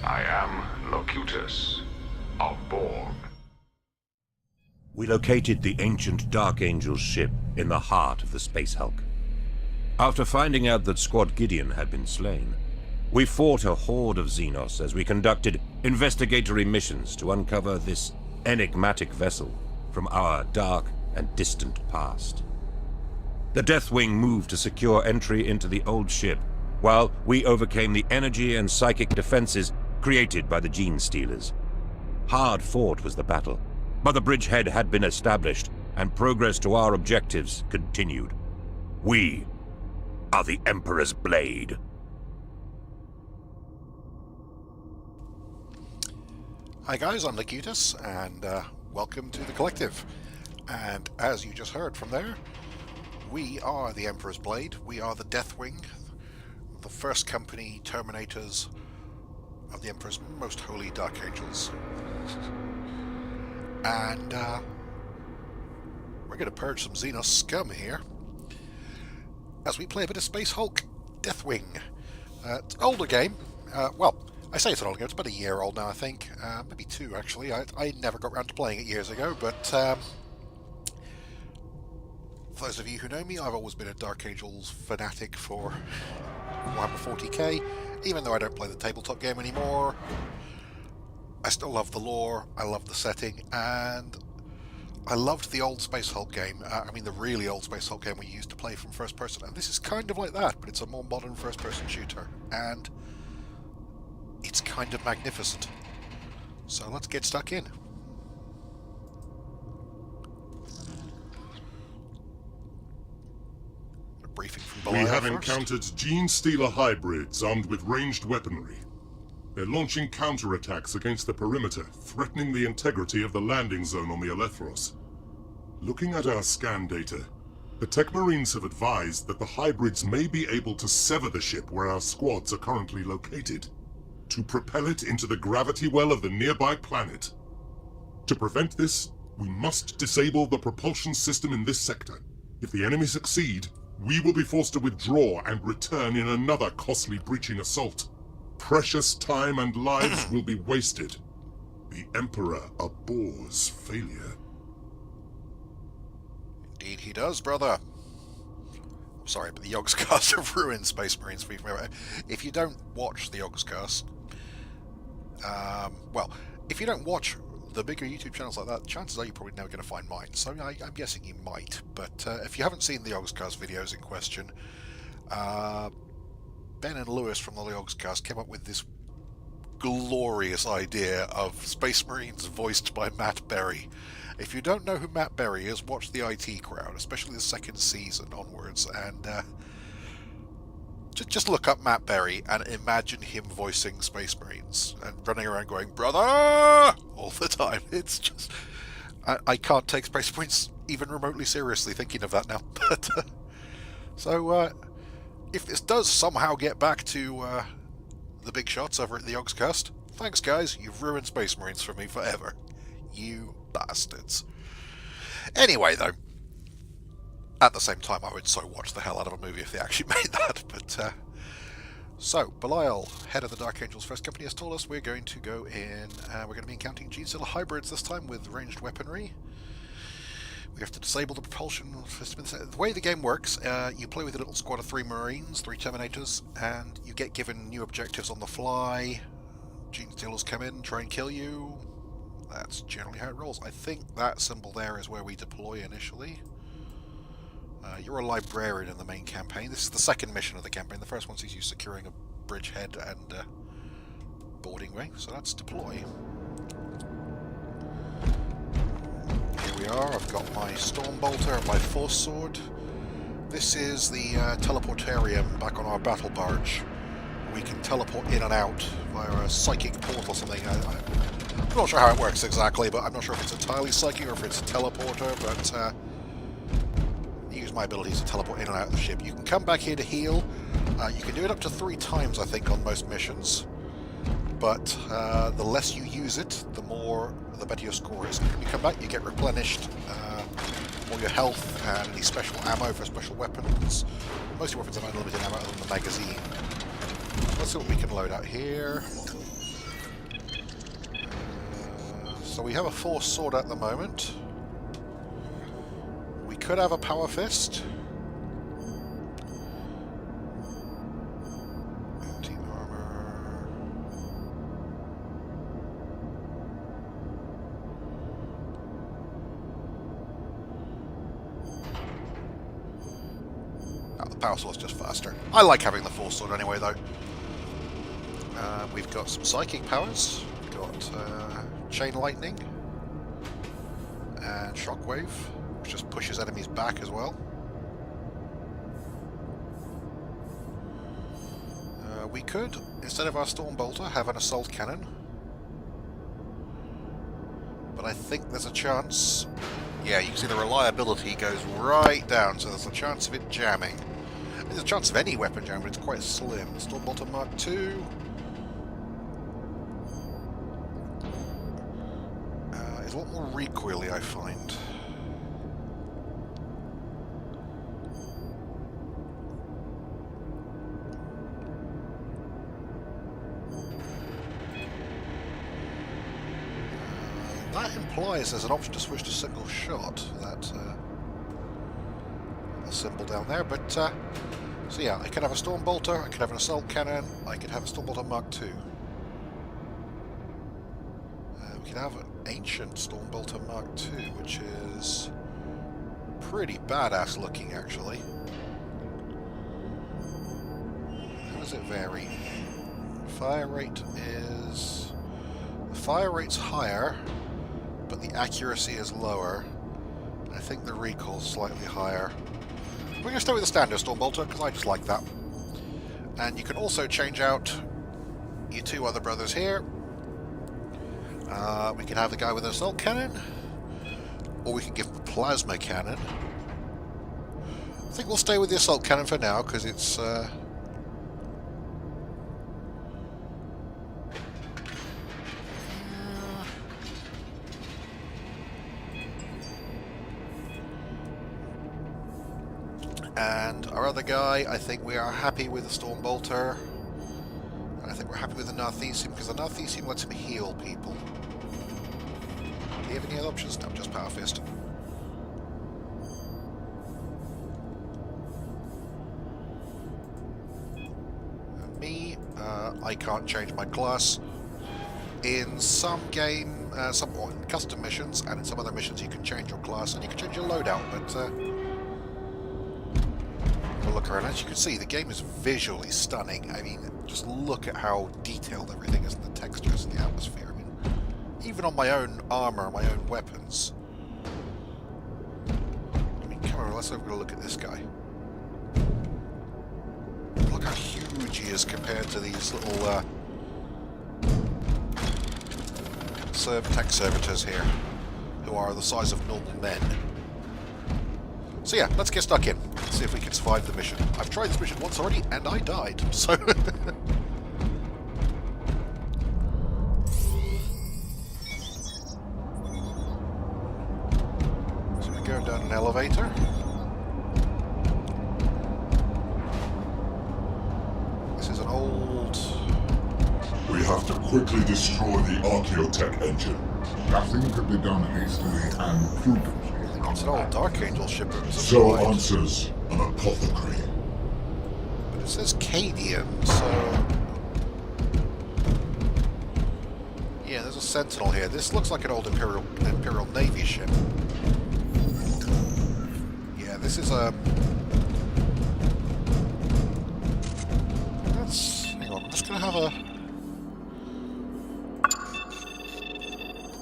I am Locutus of Borg. We located the ancient Dark Angel's ship in the heart of the Space Hulk. After finding out that Squad Gideon had been slain, we fought a horde of Xenos as we conducted investigatory missions to uncover this enigmatic vessel from our dark and distant past. The Deathwing moved to secure entry into the old ship, while we overcame the energy and psychic defenses created by the Gene Stealers. Hard fought was the battle, but the bridgehead had been established, and progress to our objectives continued. We are the Emperor's Blade. Hi guys, I'm Locutus, and welcome to the Collective. And as you just heard from there, we are the Emperor's Blade, we are the Deathwing, the first company Terminators of the Emperor's most holy Dark Angels. And we're going to purge some Xenos scum here as we play a bit of Space Hulk Deathwing. It's an older game. Well, I say it's an older game, it's about a year old now, I think. Maybe 2, actually. I never got around to playing it years ago, but for those of you who know me, I've always been a Dark Angels fanatic for Warhammer 40k. Even though I don't play the tabletop game anymore, I still love the lore, I love the setting, and I loved the old Space Hulk game. I mean the really old Space Hulk game we used to play from first person, and this is kind of like that, but it's a more modern first person shooter, and it's kind of magnificent. So let's get stuck in. A briefing from below. We have encountered Gene Stealer hybrids armed with ranged weaponry. They're launching counterattacks against the perimeter, threatening the integrity of the landing zone on the Elethros. Looking at our scan data, the Tech Marines have advised that the hybrids may be able to sever the ship where our squads are currently located, to propel it into the gravity well of the nearby planet. To prevent this, we must disable the propulsion system in this sector. If the enemy succeed, we will be forced to withdraw and return in another costly breaching assault. Precious time and lives will be wasted. The Emperor abhors failure. Indeed he does, brother. I'm sorry, but the Yogscast have ruined Space Marines for me forever. If you don't watch the Yogscast, well, if you don't watch the bigger YouTube channels like that, chances are you're probably never going to find mine. So I'm guessing you might. But if you haven't seen the Yogscast videos in question, Ben and Lewis from the Yogscast came up with this glorious idea of Space Marines voiced by Matt Berry. If you don't know who Matt Berry is, watch the IT Crowd, especially the second season onwards, and just look up Matt Berry and imagine him voicing Space Marines and running around going, "Brother!" all the time. It's just... I can't take Space Marines even remotely seriously thinking of that now. But so, if this does somehow get back to the big shots over at the Yogscast, thanks guys, you've ruined Space Marines for me forever. You bastards. Anyway though, at the same time I would so watch the hell out of a movie if they actually made that, but so, Belial, head of the Dark Angels First Company, has told us we're going to go in, we're going to be encountering Gene Stealer hybrids this time with ranged weaponry. We have to disable the propulsion system. The way the game works, you play with a little squad of 3 Marines, 3 Terminators, and you get given new objectives on the fly. Gene Stealers come in, try and kill you. That's generally how it rolls. I think that symbol there is where we deploy initially. You're a librarian in the main campaign. This is the second mission of the campaign. The first one sees you securing a bridgehead and boarding way, so that's deploy. Here we are, I've got my Stormbolter and my Force Sword. This is the teleportarium back on our battle barge. We can teleport in and out via a psychic port or something. I'm not sure how it works exactly, but I'm not sure if it's entirely psychic or if it's a teleporter, but use my abilities to teleport in and out of the ship. You can come back here to heal. You can do it up to 3 times, I think, on most missions. But the less you use it, the better your score is. When you come back, you get replenished all your health and any special ammo for special weapons. Most of your weapons have unlimited ammo other than the magazine. Let's see what we can load out here. So we have a force sword at the moment. We could have a power fist. Team armor. Oh, the power sword's just faster. I like having the force sword anyway, though. We've got some psychic powers. We've got chain lightning and shockwave, which just pushes enemies back as well. We could, instead of our storm bolter, have an assault cannon, but I think there's a chance. Yeah, you can see the reliability goes right down, so there's a chance of it jamming. There's a chance of any weapon jamming, but it's quite slim. Storm bolter Mark II. It's a lot more recoily, I find. That implies there's an option to switch to single shot. That a symbol down there, but so yeah, I could have a storm bolter, I could have an assault cannon, I could have a storm bolter Mark II. We could have an ancient storm bolter Mark II, which is pretty badass looking, actually. How does it vary? Fire rate is... The fire rate's higher, but the accuracy is lower. I think the recoil's slightly higher. We're going to stay with the standard storm bolter, because I just like that. And you can also change out your two other brothers here. We can have the guy with an assault cannon, or we can give him a plasma cannon. I think we'll stay with the assault cannon for now, because it's... And our other guy, I think we are happy with the storm bolter. And I think we're happy with the Narthesium, because the Narthesium lets him heal people. Do you have any other options? No, just Power Fist. And me, I can't change my class. In some game, some custom missions, and in some other missions you can change your class, and you can change your loadout, but... look around. As you can see, the game is visually stunning. I mean, just look at how detailed everything is in the textures and the atmosphere. I mean, even on my own armor, my own weapons. I mean, come on, let's have a look at this guy. Look how huge he is compared to these little tech servitors here, who are the size of normal men. So yeah, let's get stuck in. Let's see if we can survive the mission. I've tried this mission once already, and I died, so... So we're going down an elevator. This is an old... We have to quickly destroy the Archaeotech engine. Nothing could be done hastily and prudently. It's an old Dark Angel ship. So answers an apothecary. But it says Cadian, so... Yeah, there's a Sentinel here. This looks like an old Imperial Navy ship. Yeah, this is a... Hang on, I'm just going to have a...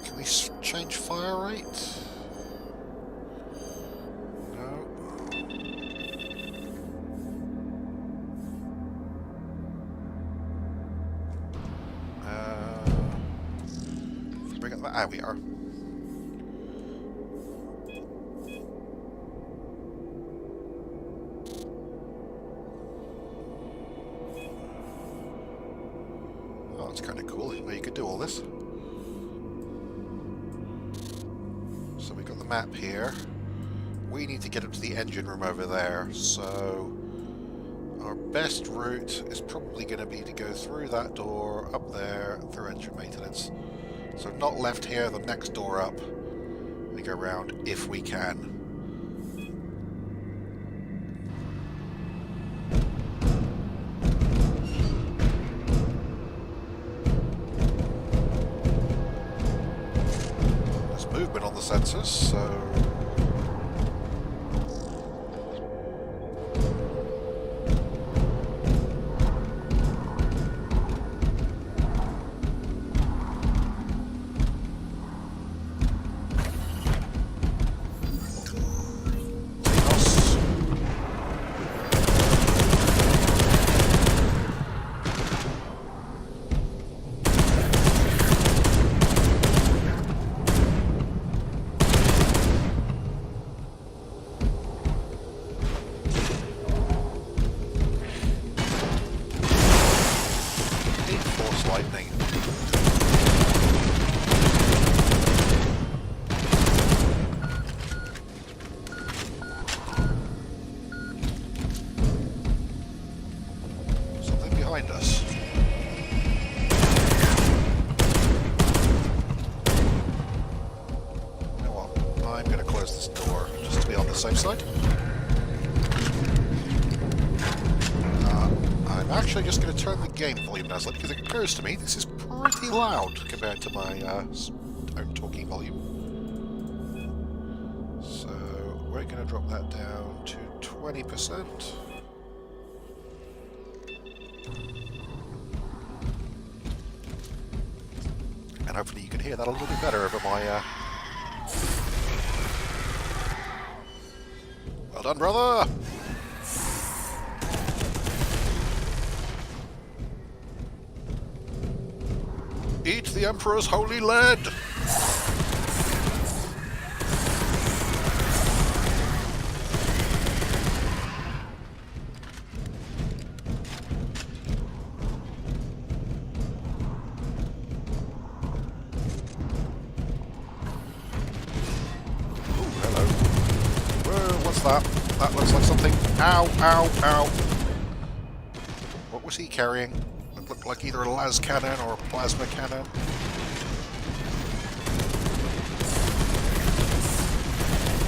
Can we change fire rate? Ah, we are. Oh, it's kind of cool. I didn't know you could do all this. So we got the map here. We need to get up to the engine room over there. So our best route is probably going to be to go through that door, up there, through engine maintenance. So not left here, the next door up. We go around if we can. There's movement on the sensors, so... lightning. Something behind us. You know what? I'm going to close this door just to be on the safe side. I'm actually just going to turn the game volume down slightly because it occurs to me this is pretty loud compared to my own talking volume. So we're going to drop that down to 20%. And hopefully you can hear that a little bit better over my... Well done, brother! Eat the Emperor's holy lead! Ooh, hello. Whoa, what's that? That looks like something. Ow, ow, ow. What was he carrying? It looked like either a las cannon or a plasma cannon.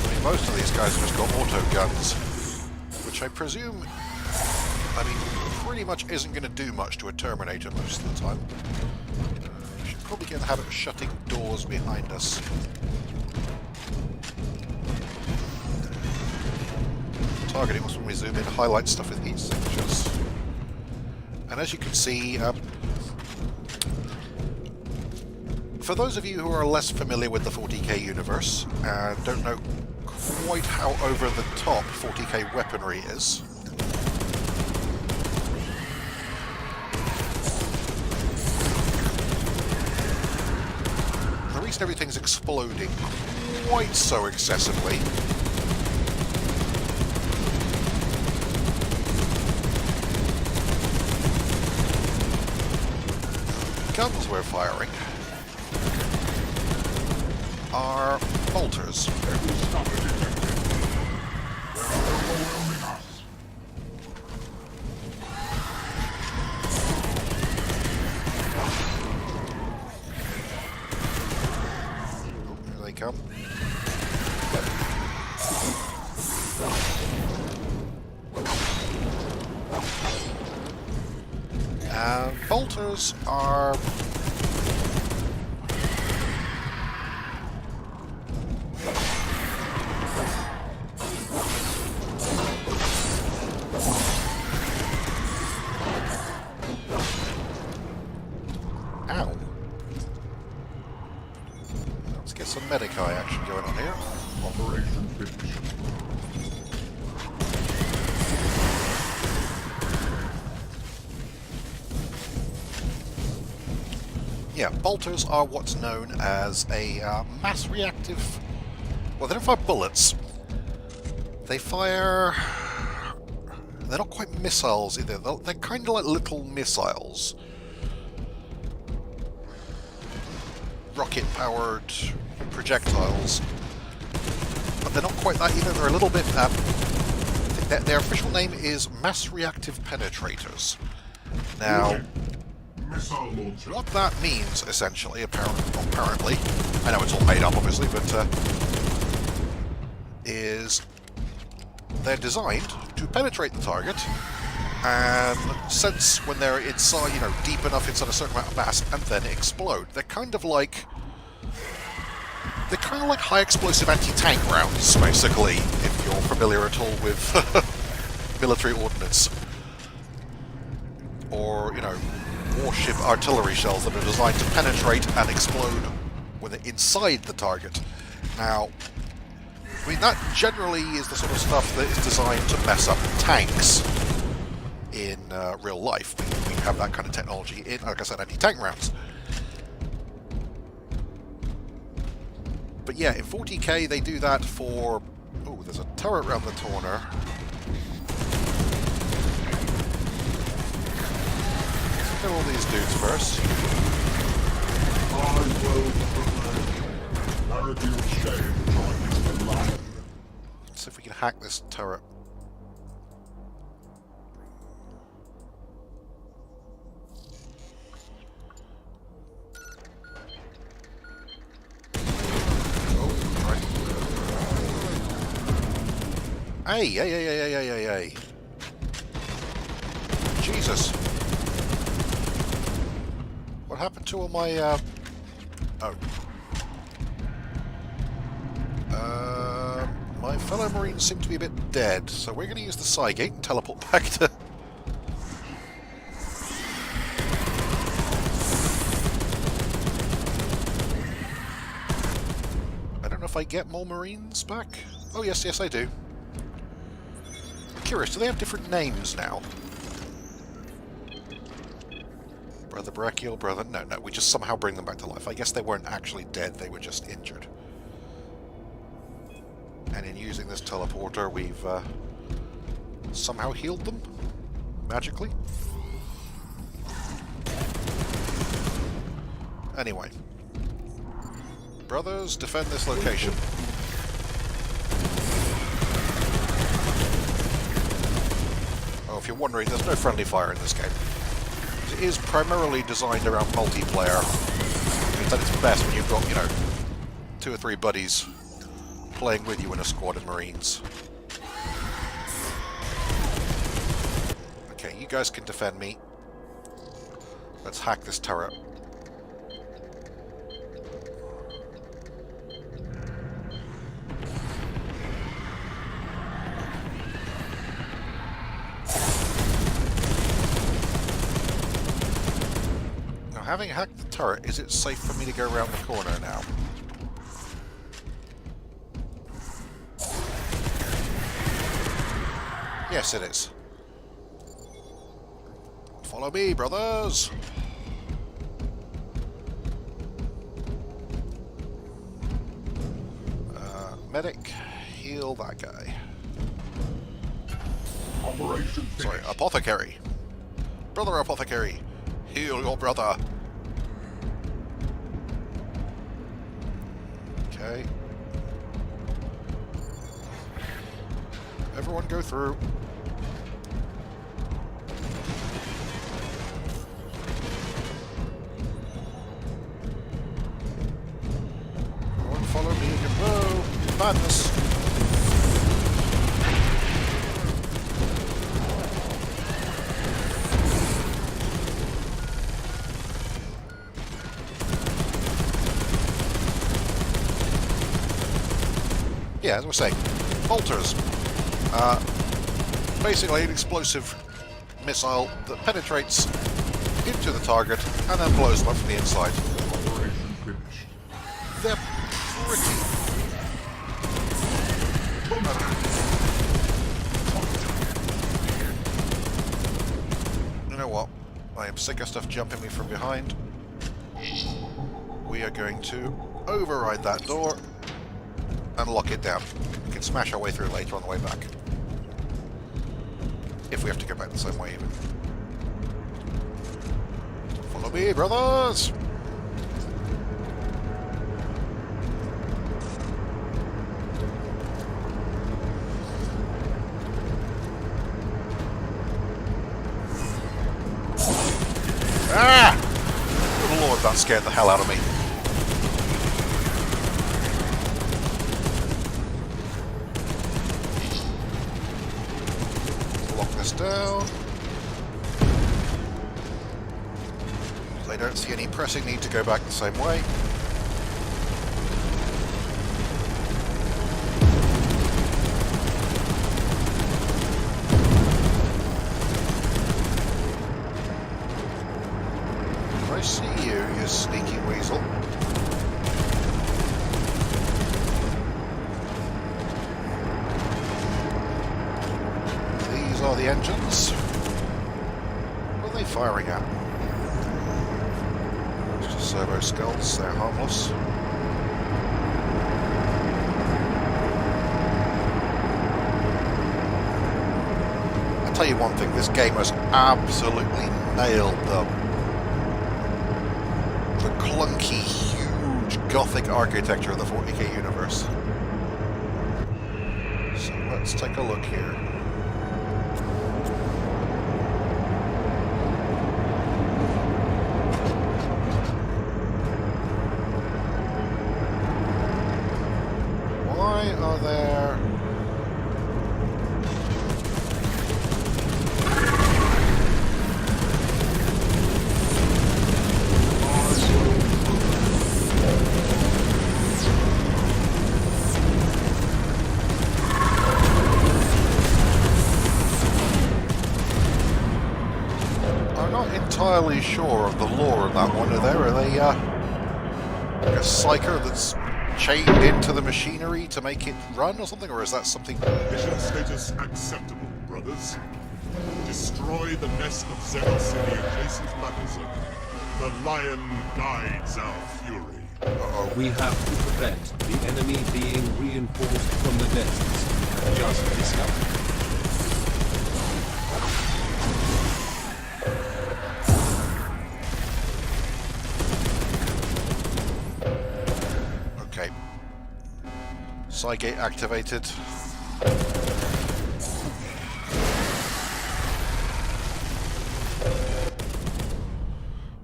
I mean, most of these guys have just got auto guns, which I presume, I mean, pretty much isn't going to do much to a Terminator most of the time. We should probably get in the habit of shutting doors behind us. Targeting was when we zoom in, highlight stuff with heat signatures. And as you can see, for those of you who are less familiar with the 40k universe and don't know quite how over the top 40k weaponry is, the reason everything's exploding quite so excessively guns we're firing are bolters. Here they come. And bolters are... Ow. Let's get some Medicae action going on here. Operation finished. Yeah, bolters are what's known as a mass reactive... Well, they don't fire bullets. They fire... They're not quite missiles either. They're kind of like little missiles. Rocket-powered projectiles. But they're not quite that either. They're a little bit... their official name is mass reactive penetrators. Now... Missile launcher. What that means, essentially, apparently, I know it's all made up, obviously, but is they're designed to penetrate the target and sense when they're inside, you know, deep enough inside a certain amount of mass, and then explode. They're kind of like high explosive anti-tank rounds, basically, if you're familiar at all with military ordnance, or, you know, warship artillery shells that are designed to penetrate and explode when they're inside the target. Now, I mean, that generally is the sort of stuff that is designed to mess up tanks in real life. We have that kind of technology in, like I said, anti-tank rounds. But yeah, in 40k they do that for... Oh, there's a turret around the corner. Let's kill all these dudes first. I will prevent shame joining the line. Let's see if we can hack this turret. Hey. Jesus. What happened to all my, my fellow Marines seem to be a bit dead, so we're going to use the side gate and teleport back to... I don't know if I get more Marines back. Oh, yes, I do. I'm curious, do they have different names now? Brother Brachial, brother... No, we just somehow bring them back to life. I guess they weren't actually dead, they were just injured. And in using this teleporter, we've somehow healed them? Magically? Anyway. Brothers, defend this location. Oh, if you're wondering, there's no friendly fire in this game. It is primarily designed around multiplayer. It's at its best when you've got, you know, 2 or 3 buddies playing with you in a squad of Marines. Okay, you guys can defend me. Let's hack this turret. Now, having hacked the turret, is it safe for me to go around the corner now? Yes, it is. Follow me, brothers! Medic, heal that guy. Operation Sorry, apothecary. Brother apothecary, heal your brother. Okay. Everyone go through. Everyone follow me in your bow. Madness. Yeah, as I was saying, bolters. Basically an explosive missile that penetrates into the target and then blows them up from the inside. Operation finished. They're pretty... You know what? I am sick of stuff jumping me from behind. We are going to override that door and lock it down. We can smash our way through later on the way back. If we have to go back the same way even. Follow me, brothers! Ah! scared the hell out of me. Lock this down. I don't see any pressing need to go back the same way. I see you, you sneaky weasel. These are the engines. What are they firing at? Just servo skulls, they're harmless. I'll tell you one thing, this game has absolutely nailed the clunky, huge gothic architecture of the 40k universe. So let's take a look here. Why are there... entirely sure of the lore of that one. Are they like a psyker that's chained into the machinery to make it run or something, or is that something... Mission status acceptable, brothers. Destroy the nest of Xenos in the adjacent battle zone. The lion guides our fury. Uh-oh. We have to prevent the enemy being reinforced from the nests just discovered. Okay. Cygate activated.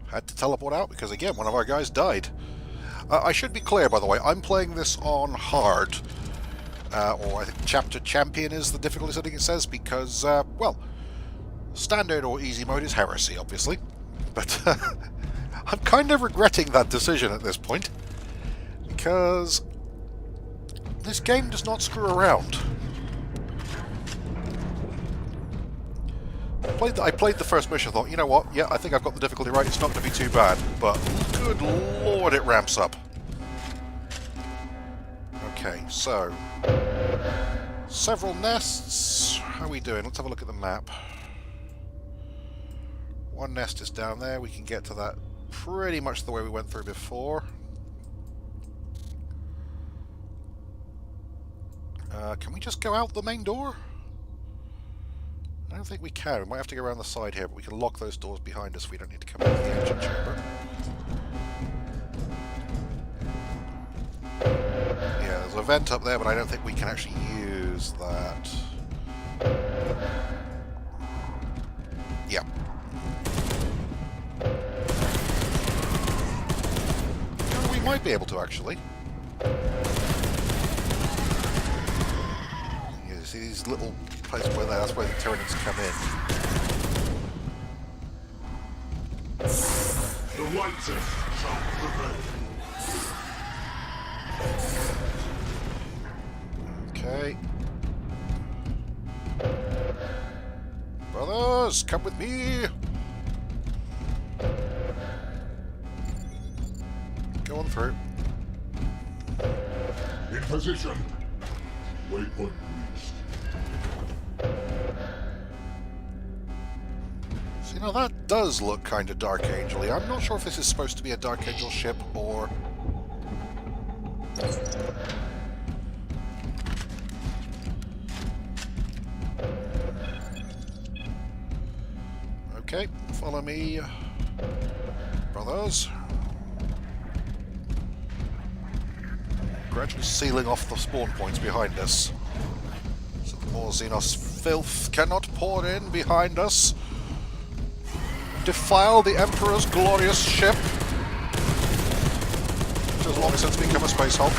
Had to teleport out because, again, one of our guys died. I should be clear, by the way, I'm playing this on hard. Or I think Chapter Champion is the difficulty setting it says, because, well, standard or easy mode is heresy, obviously. But I'm kind of regretting that decision at this point, because this game does not screw around. I played the first mission, thought, you know what, yeah, I think I've got the difficulty right, it's not going to be too bad, but good lord, it ramps up. Okay, so, several nests. How are we doing? Let's have a look at the map. One nest is down there, we can get to that pretty much the way we went through before. Can we just go out the main door? I don't think we can. We might have to go around the side here, but we can lock those doors behind us. We don't need to come out of the engine chamber. Yeah, there's a vent up there, but I don't think we can actually use that. Yeah. No, we might be able to, actually. You see these little places where that's where the Tyranids come in. The righteous shall prevail. Okay. Brothers, come with me! Go on through. In position. Waypoint reached. See, now that does look kind of Dark Angel-y. I'm not sure if this is supposed to be a Dark Angel ship or... Okay, follow me, brothers. Gradually sealing off the spawn points behind us, so the more Xenos filth cannot pour in behind us. Defile the Emperor's glorious ship. character has long since become a Space Hulk.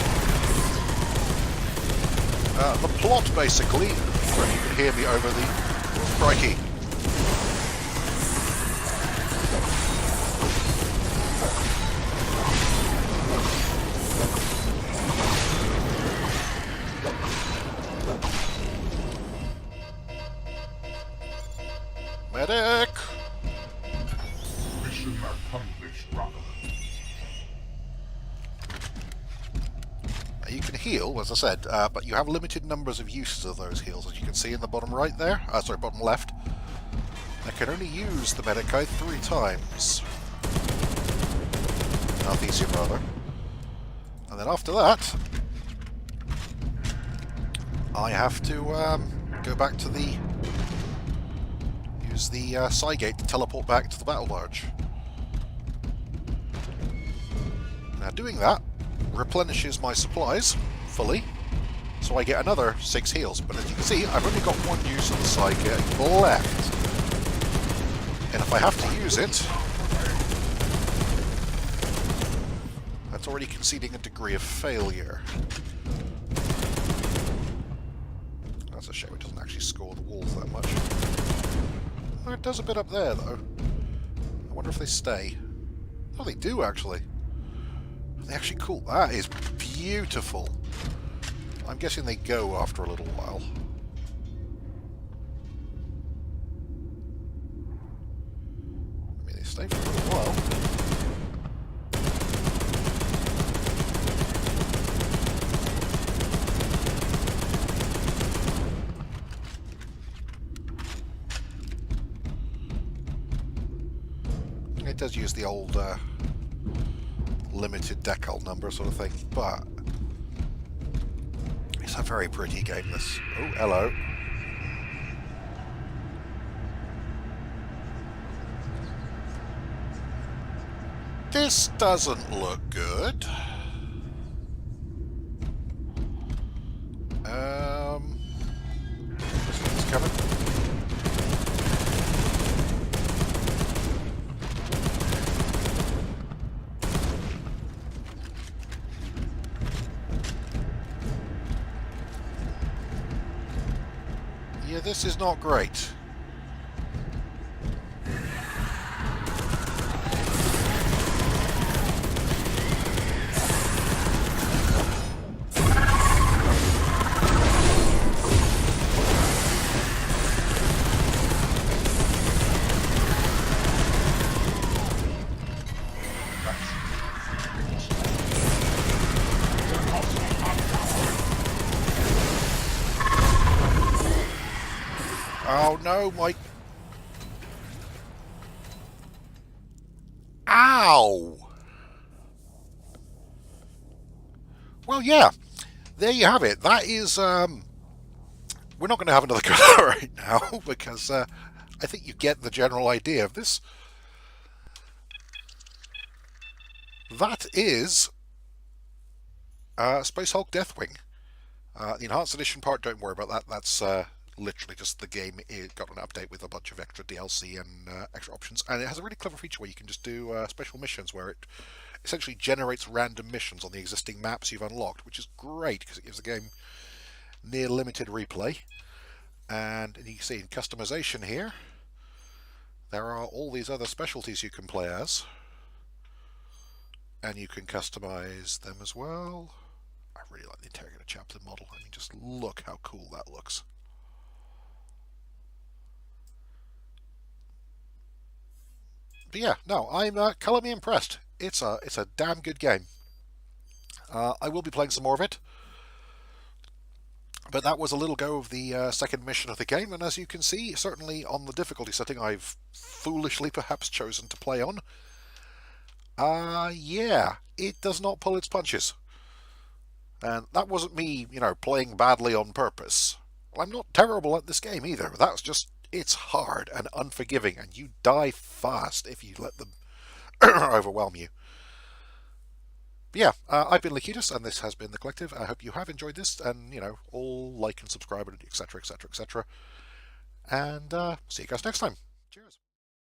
The plot, basically, well, you can hear me over the... Oh, crikey. Medic! Mission accomplished, brother. You can heal, as I said, but you have limited numbers of uses of those heals, as you can see in the bottom right there. Sorry, bottom left. I can only use the medic guide 3 times. Northeastern, rather. And then after that, I have to go back to the... use the Cygate to teleport back to the battle barge. Now doing that replenishes my supplies fully, so I get another 6 heals. But as you can see, I've only got 1 use of the Cygate left. And if I have to use it, that's already conceding a degree of failure. That's a shame it doesn't actually score the walls that much. Oh, it does a bit up there, though. I wonder if they stay. Oh, they do, actually. They actually cool. That is beautiful. I'm guessing they go after a little while. I mean, they stay for a little while. It does use the old limited decal number sort of thing, but it's a very pretty game, this. Oh, hello. This doesn't look good. This coming. Yeah, this is not great. Oh no, my... Ow! Well, yeah, there you have it. That is, we're not going to have another go right now, because I think you get the general idea of this. That is Space Hulk Deathwing. The Enhanced Edition part, don't worry about that. That's literally just the game. It got an update with a bunch of extra DLC and extra options, and it has a really clever feature where you can just do special missions where it essentially generates random missions on the existing maps you've unlocked, which is great because it gives the game near limited replay. And you can see in customization here, there are all these other specialties you can play as, and you can customize them as well. I really like the Interrogator Chaplain model. I mean, just look how cool that looks. But yeah, no, I'm colour me impressed. It's a damn good game. I will be playing some more of it. But that was a little go of the second mission of the game, and as you can see, certainly on the difficulty setting I've foolishly perhaps chosen to play on, yeah, it does not pull its punches. And that wasn't me, you know, playing badly on purpose. Well, I'm not terrible at this game either. That's just, it's hard and unforgiving, and you die fast if you let them overwhelm you. But yeah, I've been Locutus, and this has been The Collective. I hope you have enjoyed this, and, you know, all like and subscribe, etc., etc., etc. And see you guys next time. Cheers.